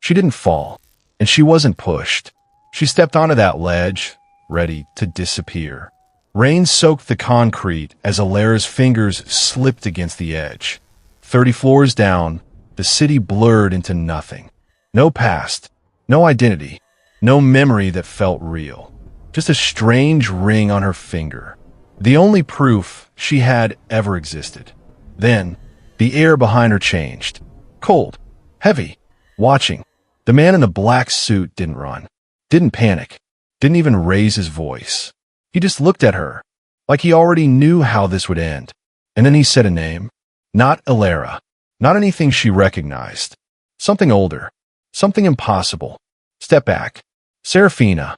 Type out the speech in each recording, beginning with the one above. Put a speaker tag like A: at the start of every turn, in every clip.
A: She didn't fall, and she wasn't pushed. She stepped onto that ledge, ready to disappear. Rain soaked the concrete as Elara's fingers slipped against the edge. 30 floors down, the city blurred into nothing. No past, no identity, no memory that felt real. Just a strange ring on her finger. The only proof she had ever existed. Then, the air behind her changed. Cold, heavy, watching. The man in the black suit didn't run, didn't panic, didn't even raise his voice. He just looked at her, like he already knew how this would end. And then he said a name. Not Elara. Not anything she recognized. Something older. Something impossible. Step back. Seraphina.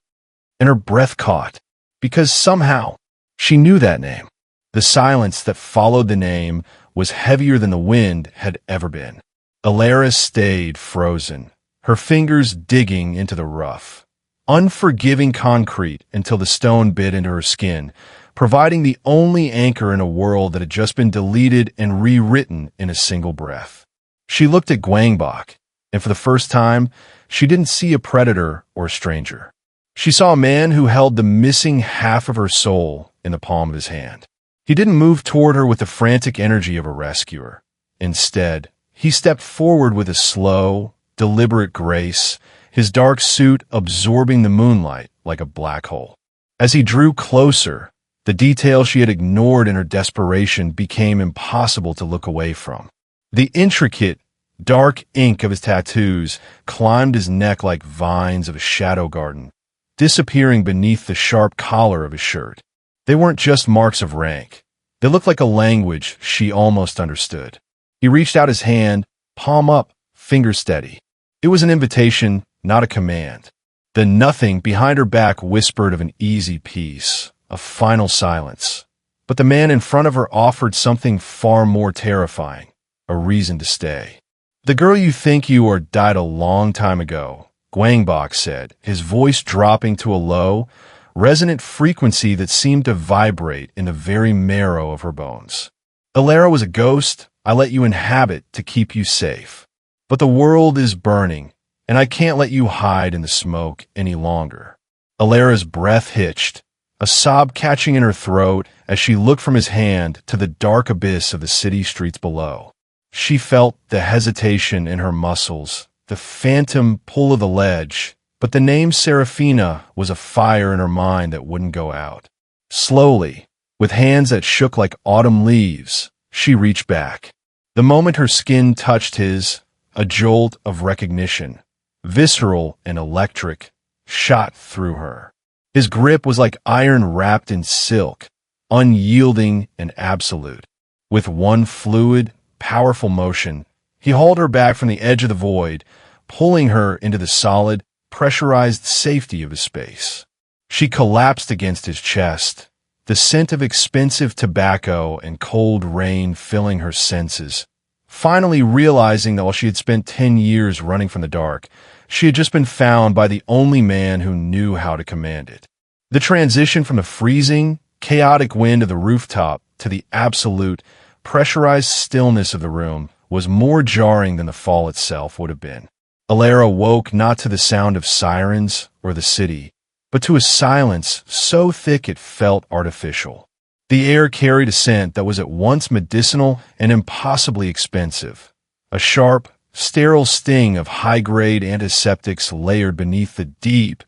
A: And her breath caught. Because somehow, she knew that name. The silence that followed the name was heavier than the wind had ever been. Elara stayed frozen, her fingers digging into the rough, unforgiving concrete until the stone bit into her skin, providing the only anchor in a world that had just been deleted and rewritten in a single breath. She looked at Gwangbok, and for the first time, she didn't see a predator or a stranger. She saw a man who held the missing half of her soul in the palm of his hand. He didn't move toward her with the frantic energy of a rescuer. Instead, he stepped forward with a slow, deliberate grace, his dark suit absorbing the moonlight like a black hole. As he drew closer, the detail she had ignored in her desperation became impossible to look away from. The intricate, dark ink of his tattoos climbed his neck like vines of a shadow garden, disappearing beneath the sharp collar of his shirt. They weren't just marks of rank. They looked like a language she almost understood. He reached out his hand, palm up, finger steady. It was an invitation, not a command. The nothing behind her back whispered of an easy peace, a final silence. But the man in front of her offered something far more terrifying, a reason to stay. "The girl you think you are died a long time ago," Gwangbok said, his voice dropping to a low, resonant frequency that seemed to vibrate in the very marrow of her bones. "Elara was a ghost I let you inhabit to keep you safe. But the world is burning, and I can't let you hide in the smoke any longer." Elara's breath hitched, a sob catching in her throat as she looked from his hand to the dark abyss of the city streets below. She felt the hesitation in her muscles, the phantom pull of the ledge, but the name Seraphina was a fire in her mind that wouldn't go out. Slowly, with hands that shook like autumn leaves, she reached back. The moment her skin touched his, a jolt of recognition, visceral and electric, shot through her. His grip was like iron wrapped in silk, unyielding and absolute. With one fluid, powerful motion, he hauled her back from the edge of the void, pulling her into the solid, pressurized safety of his space. She collapsed against his chest, the scent of expensive tobacco and cold rain filling her senses, finally realizing that while she had spent 10 years running from the dark, she had just been found by the only man who knew how to command it. The transition from the freezing, chaotic wind of the rooftop to the absolute, pressurized stillness of the room was more jarring than the fall itself would have been. Elara woke not to the sound of sirens or the city, but to a silence so thick it felt artificial. The air carried a scent that was at once medicinal and impossibly expensive, a sharp, sterile sting of high-grade antiseptics layered beneath the deep,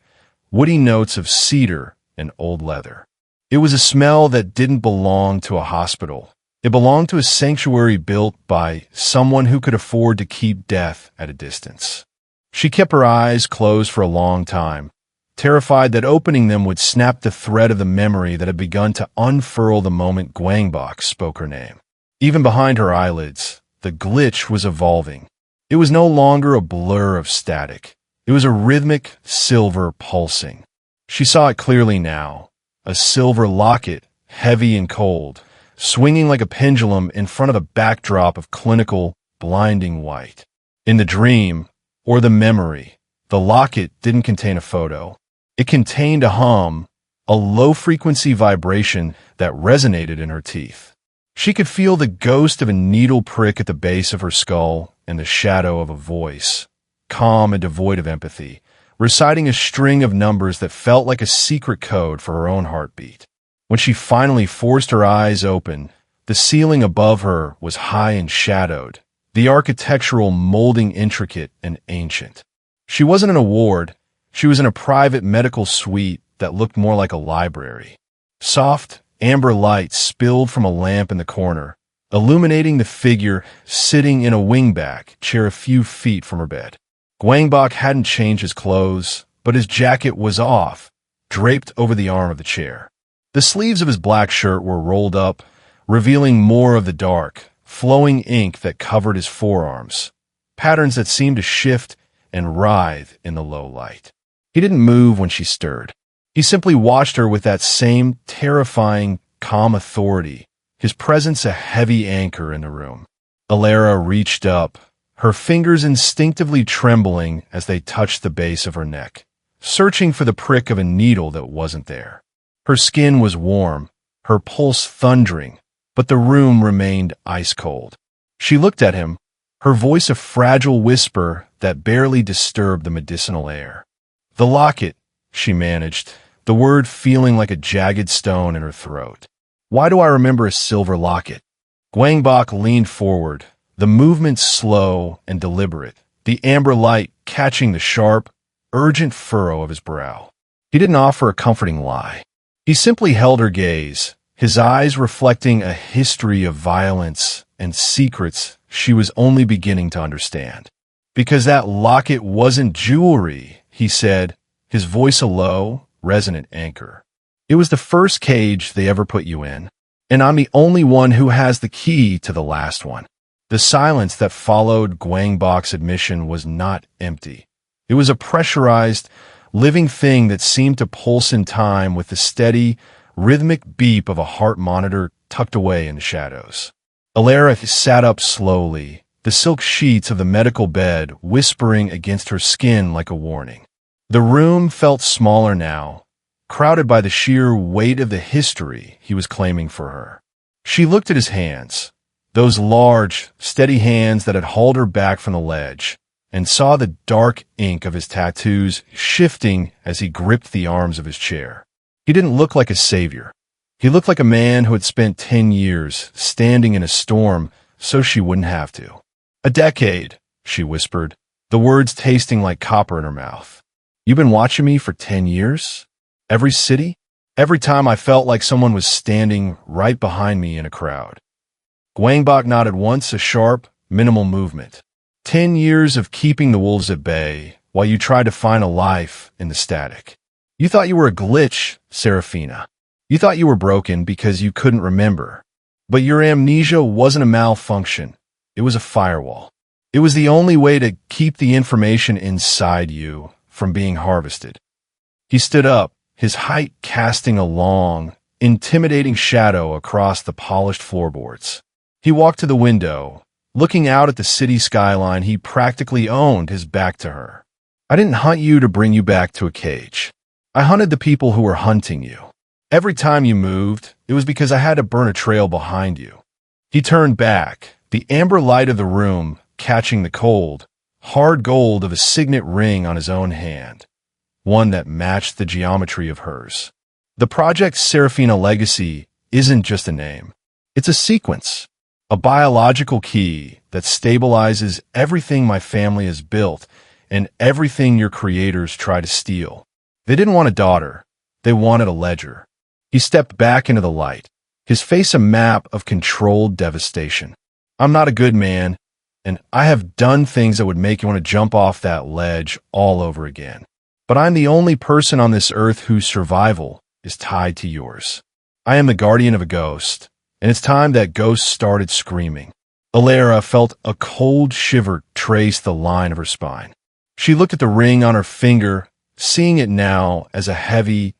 A: woody notes of cedar and old leather. It was a smell that didn't belong to a hospital. It belonged to a sanctuary built by someone who could afford to keep death at a distance. She kept her eyes closed for a long time, terrified that opening them would snap the thread of the memory that had begun to unfurl the moment Gwangbok spoke her name. Even behind her eyelids, the glitch was evolving. It was no longer a blur of static. It was a rhythmic, silver pulsing. She saw it clearly now, a silver locket, heavy and cold, swinging like a pendulum in front of a backdrop of clinical, blinding white. In the dream, or the memory, the locket didn't contain a photo. It contained a hum, a low-frequency vibration that resonated in her teeth. She could feel the ghost of a needle prick at the base of her skull and the shadow of a voice, calm and devoid of empathy, reciting a string of numbers that felt like a secret code for her own heartbeat. When she finally forced her eyes open, the ceiling above her was high and shadowed, the architectural molding intricate and ancient. She wasn't in a ward, she was in a private medical suite that looked more like a library. Soft, amber light spilled from a lamp in the corner, illuminating the figure sitting in a wingback chair a few feet from her bed. Gwangbok hadn't changed his clothes, but his jacket was off, draped over the arm of the chair. The sleeves of his black shirt were rolled up, revealing more of the dark, flowing ink that covered his forearms, patterns that seemed to shift and writhe in the low light. He didn't move when she stirred. He simply watched her with that same terrifying, calm authority, his presence a heavy anchor in the room. Elara reached up, her fingers instinctively trembling as they touched the base of her neck, searching for the prick of a needle that wasn't there. Her skin was warm, her pulse thundering, but the room remained ice-cold. She looked at him, her voice a fragile whisper that barely disturbed the medicinal air. "The locket," she managed, the word feeling like a jagged stone in her throat. "Why do I remember a silver locket?" Gwangbok leaned forward, the movement slow and deliberate, the amber light catching the sharp, urgent furrow of his brow. He didn't offer a comforting lie. He simply held her gaze, his eyes reflecting a history of violence and secrets she was only beginning to understand. "Because that locket wasn't jewelry," he said, his voice a low, resonant anchor. "It was the first cage they ever put you in, and I'm the only one who has the key to the last one." The silence that followed Gwangbok's admission was not empty. It was a pressurized, living thing that seemed to pulse in time with the steady, rhythmic beep of a heart monitor tucked away in the shadows. Elara sat up slowly, the silk sheets of the medical bed whispering against her skin like a warning. The room felt smaller now, crowded by the sheer weight of the history he was claiming for her. She looked at his hands, those large, steady hands that had hauled her back from the ledge, and saw the dark ink of his tattoos shifting as he gripped the arms of his chair. He didn't look like a savior. He looked like a man who had spent 10 years standing in a storm so she wouldn't have to. "A decade," she whispered, the words tasting like copper in her mouth. "You've been watching me for 10 years? Every city? Every time I felt like someone was standing right behind me in a crowd." Gwangbok nodded once, a sharp, minimal movement. 10 years of keeping the wolves at bay while you tried to find a life in the static. You thought you were a glitch, Seraphina. You thought you were broken because you couldn't remember. But your amnesia wasn't a malfunction. It was a firewall. It was the only way to keep the information inside you from being harvested. He stood up, his height casting a long, intimidating shadow across the polished floorboards. He walked to the window, looking out at the city skyline he practically owned, his back to her. "I didn't hunt you to bring you back to a cage. I hunted the people who were hunting you. Every time you moved, it was because I had to burn a trail behind you." He turned back, the amber light of the room catching the cold, hard gold of a signet ring on his own hand, one that matched the geometry of hers. The Project Seraphina legacy isn't just a name. It's a sequence, a biological key that stabilizes everything my family has built and everything your creators try to steal. They didn't want a daughter. They wanted a ledger. He stepped back into the light, his face a map of controlled devastation. "I'm not a good man, and I have done things that would make you want to jump off that ledge all over again. But I'm the only person on this earth whose survival is tied to yours. I am the guardian of a ghost, and it's time that ghost started screaming." Elara felt a cold shiver trace the line of her spine. She looked at the ring on her finger, seeing it now as a heavy,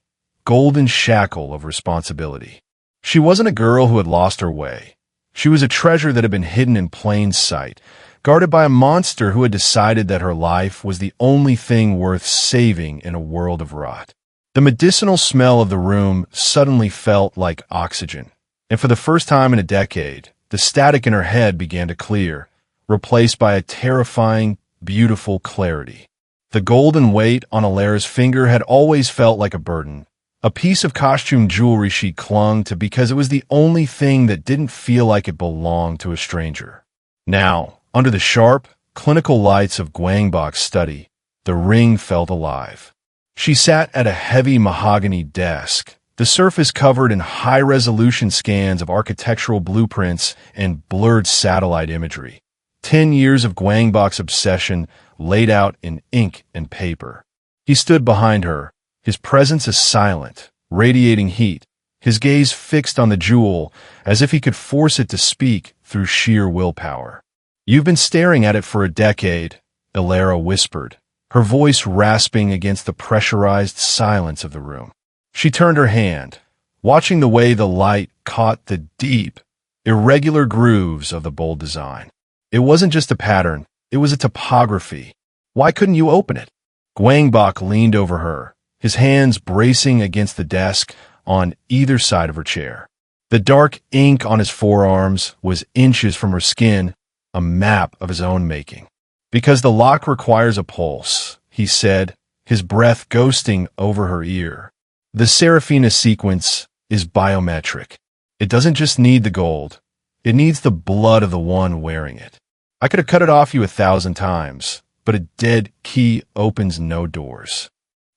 A: golden shackle of responsibility. She wasn't a girl who had lost her way. She was a treasure that had been hidden in plain sight, guarded by a monster who had decided that her life was the only thing worth saving in a world of rot. The medicinal smell of the room suddenly felt like oxygen, and for the first time in a decade, the static in her head began to clear, replaced by a terrifying, beautiful clarity. The golden weight on Elara's finger had always felt like a burden, a piece of costume jewelry she clung to because it was the only thing that didn't feel like it belonged to a stranger. Now, under the sharp, clinical lights of Gwangbok's study, the ring felt alive. She sat at a heavy mahogany desk, the surface covered in high-resolution scans of architectural blueprints and blurred satellite imagery. 10 years of Gwangbok's obsession laid out in ink and paper. He stood behind her, his presence a silent, radiating heat, his gaze fixed on the jewel as if he could force it to speak through sheer willpower. "You've been staring at it for a decade," Elara whispered, her voice rasping against the pressurized silence of the room. She turned her hand, watching the way the light caught the deep, irregular grooves of the bold design. It wasn't just a pattern, it was a topography. "Why couldn't you open it?" Gwangbok leaned over her, his hands bracing against the desk on either side of her chair. The dark ink on his forearms was inches from her skin, a map of his own making. "Because the lock requires a pulse," he said, his breath ghosting over her ear. "The Seraphina sequence is biometric. It doesn't just need the gold. It needs the blood of the one wearing it. I could have cut it off you 1,000 times, but a dead key opens no doors."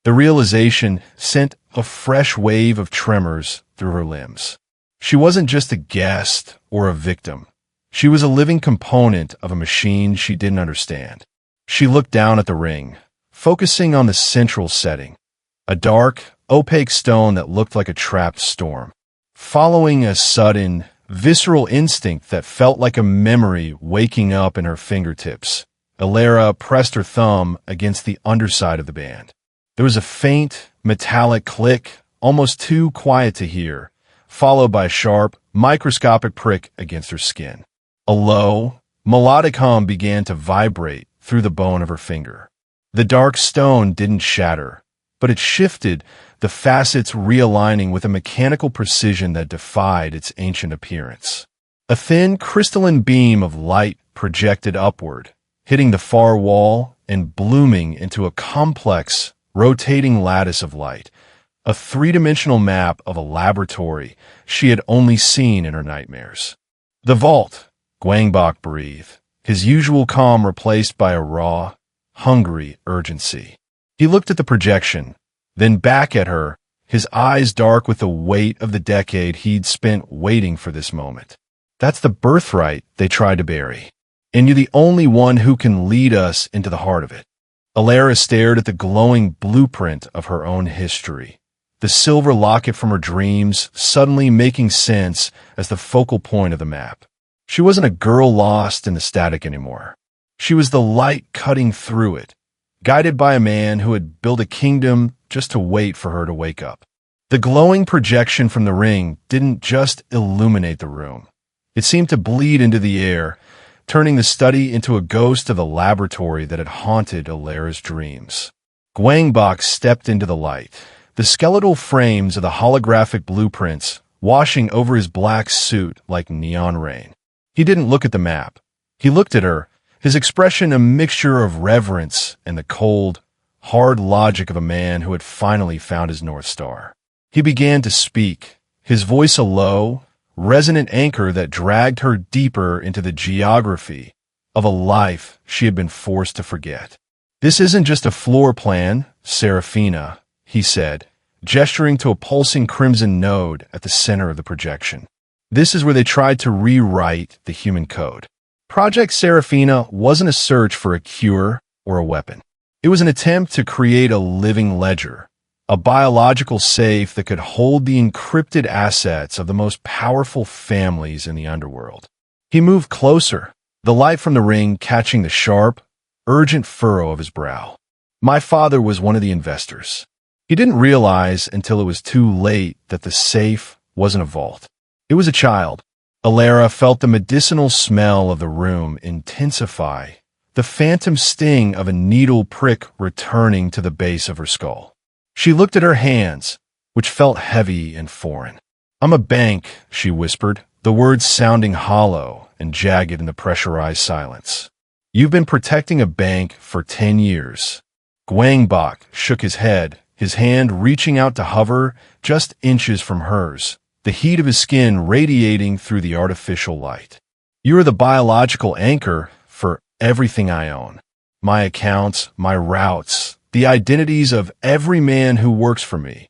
A: The realization sent a fresh wave of tremors through her limbs. She wasn't just a guest or a victim. She was a living component of a machine she didn't understand. She looked down at the ring, focusing on the central setting, a dark, opaque stone that looked like a trapped storm. Following a sudden, visceral instinct that felt like a memory waking up in her fingertips, Elara pressed her thumb against the underside of the band. There was a faint, metallic click, almost too quiet to hear, followed by a sharp, microscopic prick against her skin. A low, melodic hum began to vibrate through the bone of her finger. The dark stone didn't shatter, but it shifted, the facets realigning with a mechanical precision that defied its ancient appearance. A thin, crystalline beam of light projected upward, hitting the far wall and blooming into a complex, rotating lattice of light, a three-dimensional map of a laboratory she had only seen in her nightmares. "The vault," Gwangbok breathed, his usual calm replaced by a raw, hungry urgency. He looked at the projection, then back at her, his eyes dark with the weight of the decade he'd spent waiting for this moment. "That's the birthright they tried to bury, and you're the only one who can lead us into the heart of it." Elara stared at the glowing blueprint of her own history, the silver locket from her dreams suddenly making sense as the focal point of the map. She wasn't a girl lost in the static anymore. She was the light cutting through it, guided by a man who had built a kingdom just to wait for her to wake up. The glowing projection from the ring didn't just illuminate the room. It seemed to bleed into the air, turning the study into a ghost of the laboratory that had haunted Elara's dreams. Gwangbok stepped into the light, the skeletal frames of the holographic blueprints washing over his black suit like neon rain. He didn't look at the map. He looked at her, his expression a mixture of reverence and the cold, hard logic of a man who had finally found his North Star. He began to speak, his voice a low, resonant anchor that dragged her deeper into the geography of a life she had been forced to forget. "This isn't just a floor plan, Seraphina," he said, gesturing to a pulsing crimson node at the center of the projection. "This is where they tried to rewrite the human code." Project Seraphina wasn't a search for a cure or a weapon. It was an attempt to create a living ledger, a biological safe that could hold the encrypted assets of the most powerful families in the underworld. He moved closer, the light from the ring catching the sharp, urgent furrow of his brow. "My father was one of the investors." He didn't realize until it was too late that the safe wasn't a vault. It was a child. Elara felt the medicinal smell of the room intensify, the phantom sting of a needle prick returning to the base of her skull. She looked at her hands, which felt heavy and foreign. "I'm a bank," she whispered, the words sounding hollow and jagged in the pressurized silence. You've been protecting a bank for 10 years. Gwangbok shook his head, his hand reaching out to hover just inches from hers, the heat of his skin radiating through the artificial light. You are the biological anchor for everything I own. My accounts, my routes, the identities of every man who works for me.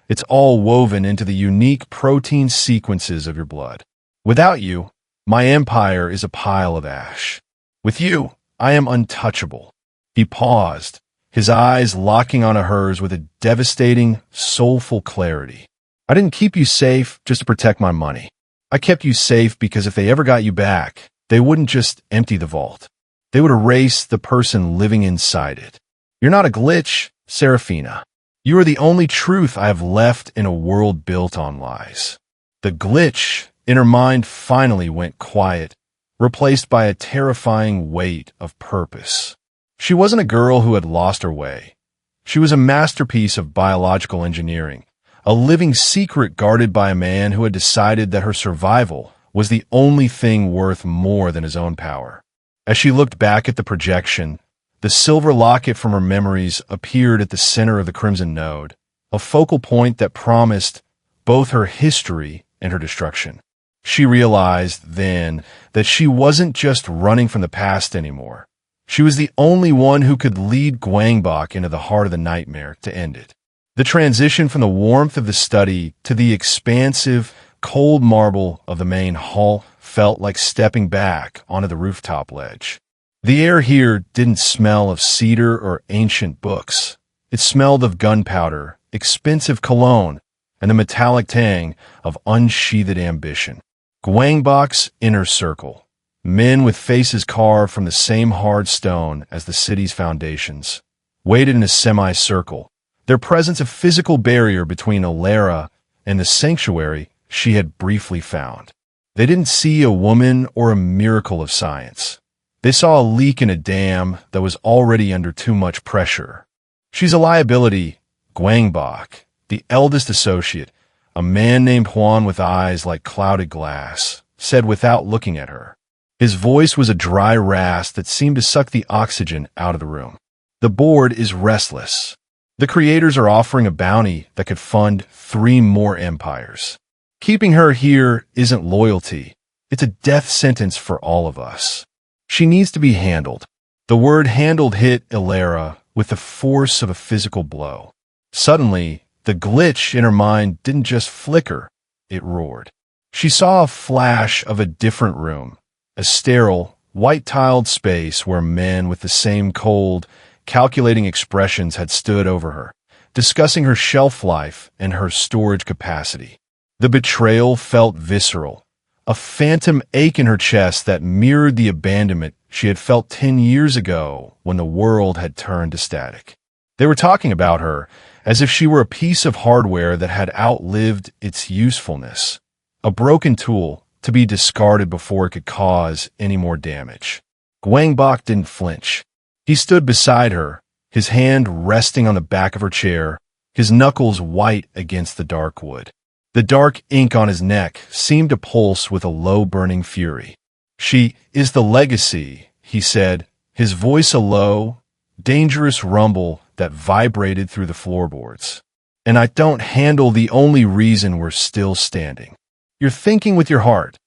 A: It's all woven into the unique protein sequences of your blood. Without you, my empire is a pile of ash. With you, I am untouchable. He paused, his eyes locking onto hers with a devastating, soulful clarity. I didn't keep you safe just to protect my money. I kept you safe because if they ever got you back, they wouldn't just empty the vault. They would erase the person living inside it. You're not a glitch, Seraphina. You are the only truth I have left in a world built on lies. The glitch in her mind finally went quiet, replaced by a terrifying weight of purpose. She wasn't a girl who had lost her way. She was a masterpiece of biological engineering, a living secret guarded by a man who had decided that her survival was the only thing worth more than his own power. As she looked back at the projection, the silver locket from her memories appeared at the center of the crimson node, a focal point that promised both her history and her destruction. She realized then that she wasn't just running from the past anymore. She was the only one who could lead Gwangbok into the heart of the nightmare to end it. The transition from the warmth of the study to the expansive, cold marble of the main hall felt like stepping back onto the rooftop ledge. The air here didn't smell of cedar or ancient books. It smelled of gunpowder, expensive cologne, and the metallic tang of unsheathed ambition. Gwangbok's inner circle, men with faces carved from the same hard stone as the city's foundations, waited in a semicircle, their presence a physical barrier between Elara and the sanctuary she had briefly found. They didn't see a woman or a miracle of science. They saw a leak in a dam that was already under too much pressure. She's a liability, Gwangbok, the eldest associate, a man named Juan with eyes like clouded glass, said without looking at her. His voice was a dry rasp that seemed to suck the oxygen out of the room. The board is restless. The creators are offering a bounty that could fund 3 more empires. Keeping her here isn't loyalty. It's a death sentence for all of us. She needs to be handled. The word handled hit Elara with the force of a physical blow. Suddenly, the glitch in her mind didn't just flicker, it roared. She saw a flash of a different room, a sterile, white-tiled space where men with the same cold, calculating expressions had stood over her, discussing her shelf life and her storage capacity. The betrayal felt visceral, a phantom ache in her chest that mirrored the abandonment she had felt 10 years ago when the world had turned to static. They were talking about her as if she were a piece of hardware that had outlived its usefulness, a broken tool to be discarded before it could cause any more damage. Gwangbok didn't flinch. He stood beside her, his hand resting on the back of her chair, his knuckles white against the dark wood. The dark ink on his neck seemed to pulse with a low-burning fury. "She is the legacy," he said, his voice a low, dangerous rumble that vibrated through the floorboards. "And I don't handle the only reason we're still standing." "You're thinking with your heart,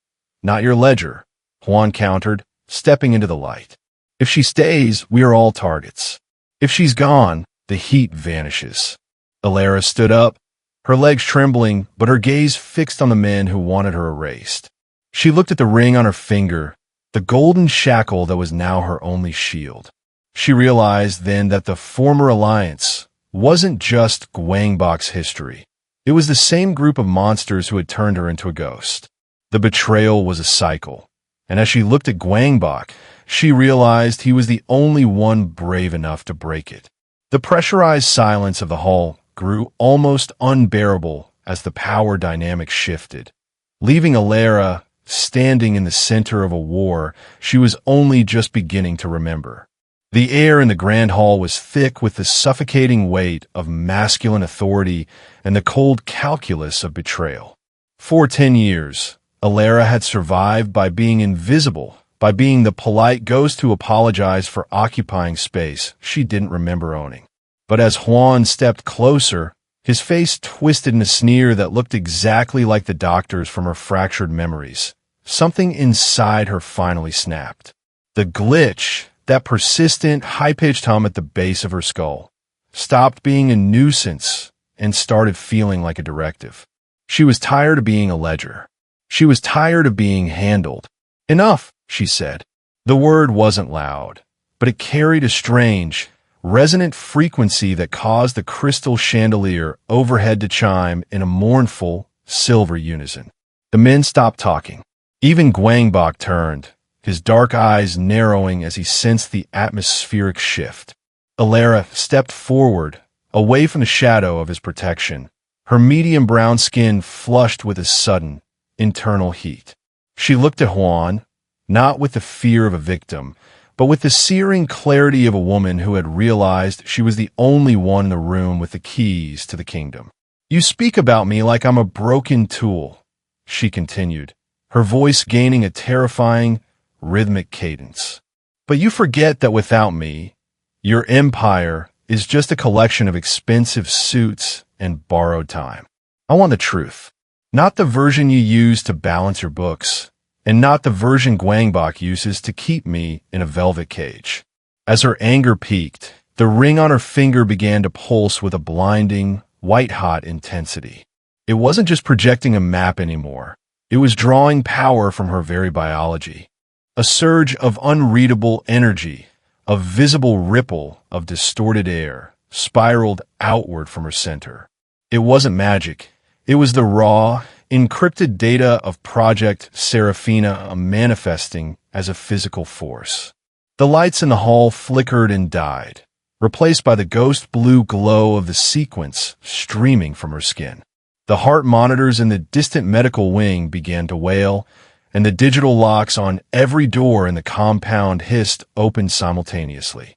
A: not your ledger," Juan countered, stepping into the light. "If she stays, we are all targets. If she's gone, the heat vanishes." Elara stood up, her legs trembling, but her gaze fixed on the men who wanted her erased. She looked at the ring on her finger, the golden shackle that was now her only shield. She realized then that the former alliance wasn't just Gwangbok's history. It was the same group of monsters who had turned her into a ghost. The betrayal was a cycle, and as she looked at Gwangbok, she realized he was the only one brave enough to break it. The pressurized silence of the hall grew almost unbearable as the power dynamic shifted, leaving Elara standing in the center of a war she was only just beginning to remember. The air in the grand hall was thick with the suffocating weight of masculine authority and the cold calculus of betrayal. For 10 years, Elara had survived by being invisible by being the polite ghost who apologized for occupying space she didn't remember owning. But as Juan stepped closer, his face twisted in a sneer that looked exactly like the doctor's from her fractured memories. Something inside her finally snapped. The glitch, that persistent, high-pitched hum at the base of her skull, stopped being a nuisance and started feeling like a directive. She was tired of being a ledger. She was tired of being handled. "Enough," she said. The word wasn't loud, but it carried a strange, resonant frequency that caused the crystal chandelier overhead to chime in a mournful, silver unison. The men stopped talking. Even Gwangbok turned, his dark eyes narrowing as he sensed the atmospheric shift. Elara stepped forward, away from the shadow of his protection, her medium brown skin flushed with a sudden, internal heat. She looked at Juan, not with the fear of a victim, but with the searing clarity of a woman who had realized she was the only one in the room with the keys to the kingdom. "You speak about me like I'm a broken tool," she continued, her voice gaining a terrifying, rhythmic cadence. "But you forget that without me, your empire is just a collection of expensive suits and borrowed time. I want the truth, not the version you use to balance your books, and not the version Gwangbok uses to keep me in a velvet cage." As her anger peaked, the ring on her finger began to pulse with a blinding, white-hot intensity. It wasn't just projecting a map anymore. It was drawing power from her very biology. A surge of unreadable energy, a visible ripple of distorted air, spiraled outward from her center. It wasn't magic. It was the raw, encrypted data of Project Seraphina manifesting as a physical force. The lights in the hall flickered and died, replaced by the ghost blue glow of the sequence streaming from her skin. The heart monitors in the distant medical wing began to wail, and the digital locks on every door in the compound hissed open simultaneously.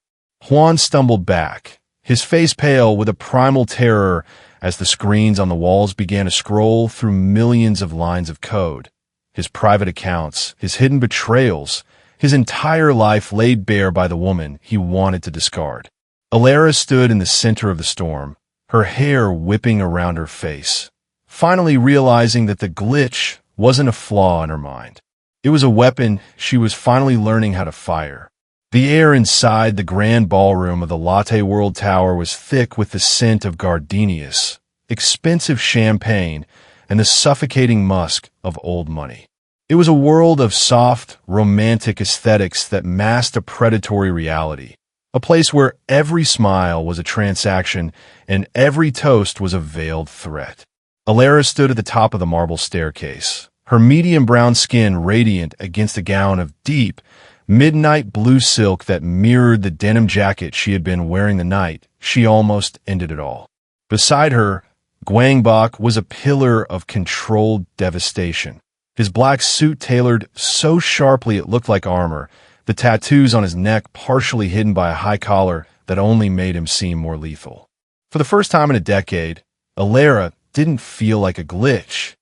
A: Juan stumbled back, his face pale with a primal terror as the screens on the walls began to scroll through millions of lines of code. His private accounts, his hidden betrayals, his entire life laid bare by the woman he wanted to discard. Elara stood in the center of the storm, her hair whipping around her face, finally realizing that the glitch wasn't a flaw in her mind. It was a weapon she was finally learning how to fire. The air inside the grand ballroom of the Latte World Tower was thick with the scent of gardenias, expensive champagne, and the suffocating musk of old money. It was a world of soft, romantic aesthetics that masked a predatory reality, a place where every smile was a transaction and every toast was a veiled threat. Elara stood at the top of the marble staircase, her medium brown skin radiant against a gown of deep, midnight blue silk that mirrored the denim jacket she had been wearing the night she almost ended it all. Beside her, Gwangbok was a pillar of controlled devastation, his black suit tailored so sharply it looked like armor, the tattoos on his neck partially hidden by a high collar that only made him seem more lethal. For the first time in a decade, Elara didn't feel like a glitch.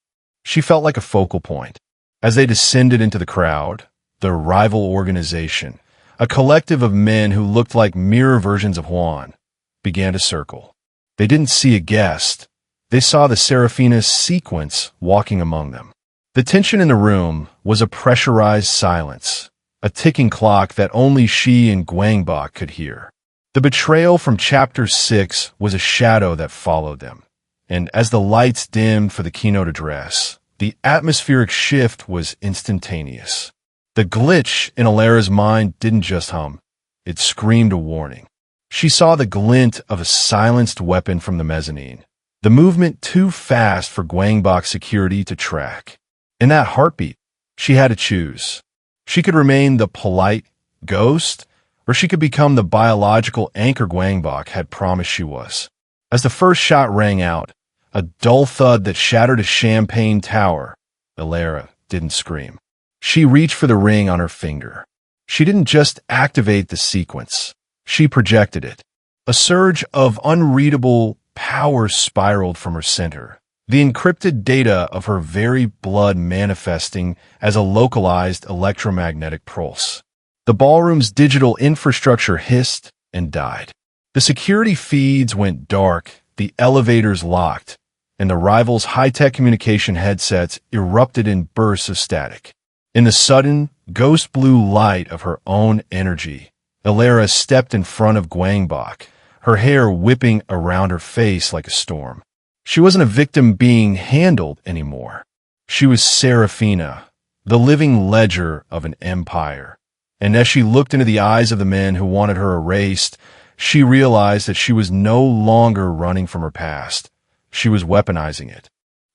A: She felt like a focal point. As they descended into the crowd, the rival organization, a collective of men who looked like mirror versions of Juan, began to circle. They didn't see a guest. They saw the Seraphina sequence walking among them. The tension in the room was a pressurized silence, a ticking clock that only she and Gwangbok could hear. The betrayal from Chapter 6 was a shadow that followed them, and as the lights dimmed for the keynote address, the atmospheric shift was instantaneous. The glitch in Elara's mind didn't just hum, it screamed a warning. She saw the glint of a silenced weapon from the mezzanine, the movement too fast for Gwangbok's security to track. In that heartbeat, she had to choose. She could remain the polite ghost, or she could become the biological anchor Gwangbok had promised she was. As the first shot rang out, a dull thud that shattered a champagne tower, Elara didn't scream. She reached for the ring on her finger. She didn't just activate the sequence. She projected it. A surge of unreadable power spiraled from her center, the encrypted data of her very blood manifesting as a localized electromagnetic pulse. The ballroom's digital infrastructure hissed and died. The security feeds went dark, the elevators locked, and the rivals' high-tech communication headsets erupted in bursts of static. In the sudden, ghost blue light of her own energy, Elara stepped in front of Gwangbok, her hair whipping around her face like a storm. She wasn't a victim being handled anymore. She was Seraphina, the living ledger of an empire. And as she looked into the eyes of the men who wanted her erased, she realized that she was no longer running from her past. She was weaponizing it.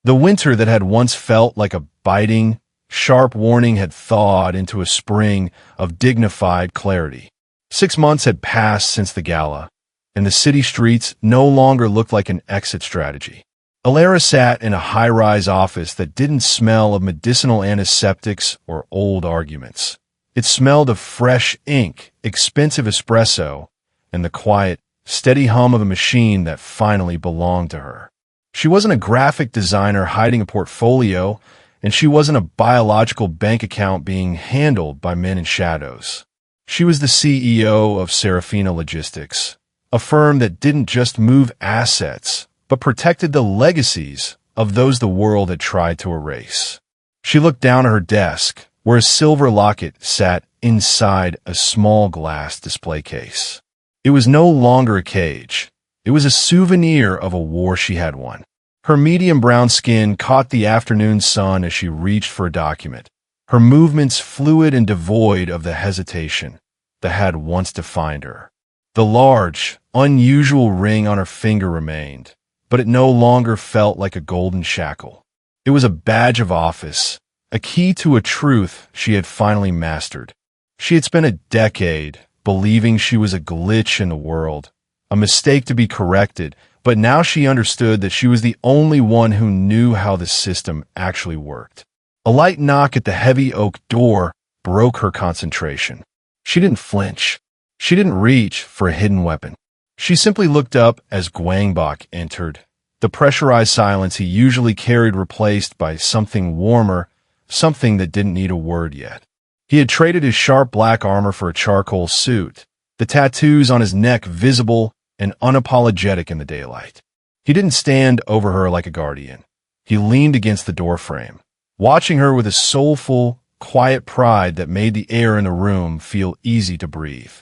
A: The winter that had once felt like a biting, sharp warning had thawed into a spring of dignified clarity. 6 months had passed since the gala, and the city streets no longer looked like an exit strategy. Elara sat in a high-rise office that didn't smell of medicinal antiseptics or old arguments. It smelled of fresh ink, expensive espresso, and the quiet, steady hum of a machine that finally belonged to her. She wasn't a graphic designer hiding a portfolio, and she wasn't a biological bank account being handled by men in shadows. She was the CEO of Seraphina Logistics, a firm that didn't just move assets, but protected the legacies of those the world had tried to erase. She looked down at her desk, where a silver locket sat inside a small glass display case. It was no longer a cage. It was a souvenir of a war she had won. Her medium brown skin caught the afternoon sun as she reached for a document, her movements fluid and devoid of the hesitation that had once defined her. The large, unusual ring on her finger remained, but it no longer felt like a golden shackle. It was a badge of office, a key to a truth she had finally mastered. She had spent a decade believing she was a glitch in the world, a mistake to be corrected, but now she understood that she was the only one who knew how the system actually worked. A light knock at the heavy oak door broke her concentration. She didn't flinch. She didn't reach for a hidden weapon. She simply looked up as Gwangbok entered, the pressurized silence he usually carried replaced by something warmer, something that didn't need a word yet. He had traded his sharp black armor for a charcoal suit, the tattoos on his neck visible and unapologetic in the daylight. He didn't stand over her like a guardian. He leaned against the doorframe, watching her with a soulful, quiet pride that made the air in the room feel easy to breathe.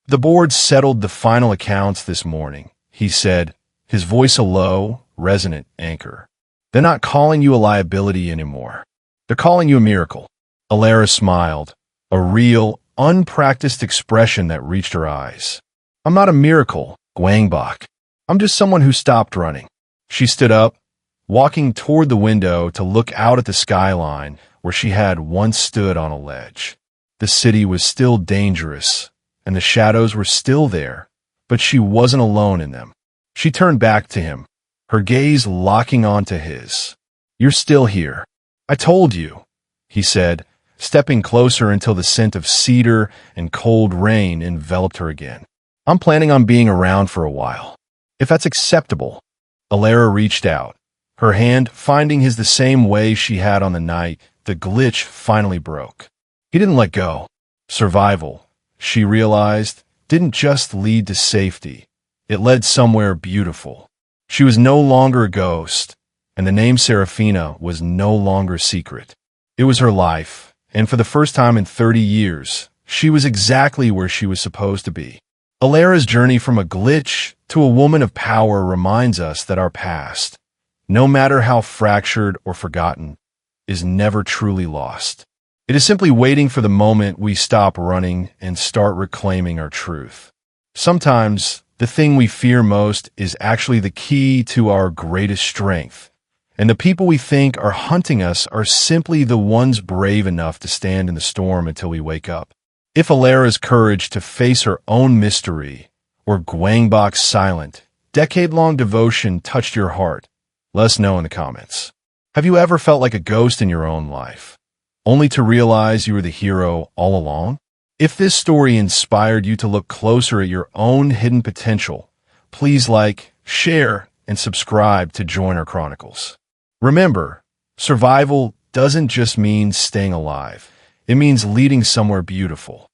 A: The board settled the final accounts this morning, he said, his voice a low, resonant anchor. They're not calling you a liability anymore. They're calling you a miracle. Elara smiled, a real, unpracticed expression that reached her eyes. I'm not a miracle, Gwangbok. I'm just someone who stopped running. She stood up, walking toward the window to look out at the skyline where she had once stood on a ledge. The city was still dangerous, and the shadows were still there, but she wasn't alone in them. She turned back to him, her gaze locking onto his. You're still here. I told you, he said, stepping closer until the scent of cedar and cold rain enveloped her again. I'm planning on being around for a while. If that's acceptable. Elara reached out, her hand finding his the same way she had on the night the glitch finally broke. He didn't let go. Survival, she realized, didn't just lead to safety. It led somewhere beautiful. She was no longer a ghost, and the name Seraphina was no longer secret. It was her life, and for the first time in 30 years, she was exactly where she was supposed to be. Elara's journey from a glitch to a woman of power reminds us that our past, no matter how fractured or forgotten, is never truly lost. It is simply waiting for the moment we stop running and start reclaiming our truth. Sometimes, the thing we fear most is actually the key to our greatest strength, and the people we think are hunting us are simply the ones brave enough to stand in the storm until we wake up. If Elara's courage to face her own mystery, or Gwangbok's silent, decade-long devotion touched your heart, let us know in the comments. Have you ever felt like a ghost in your own life, only to realize you were the hero all along? If this story inspired you to look closer at your own hidden potential, please like, share, and subscribe to join our chronicles. Remember, survival doesn't just mean staying alive. It means leading somewhere beautiful.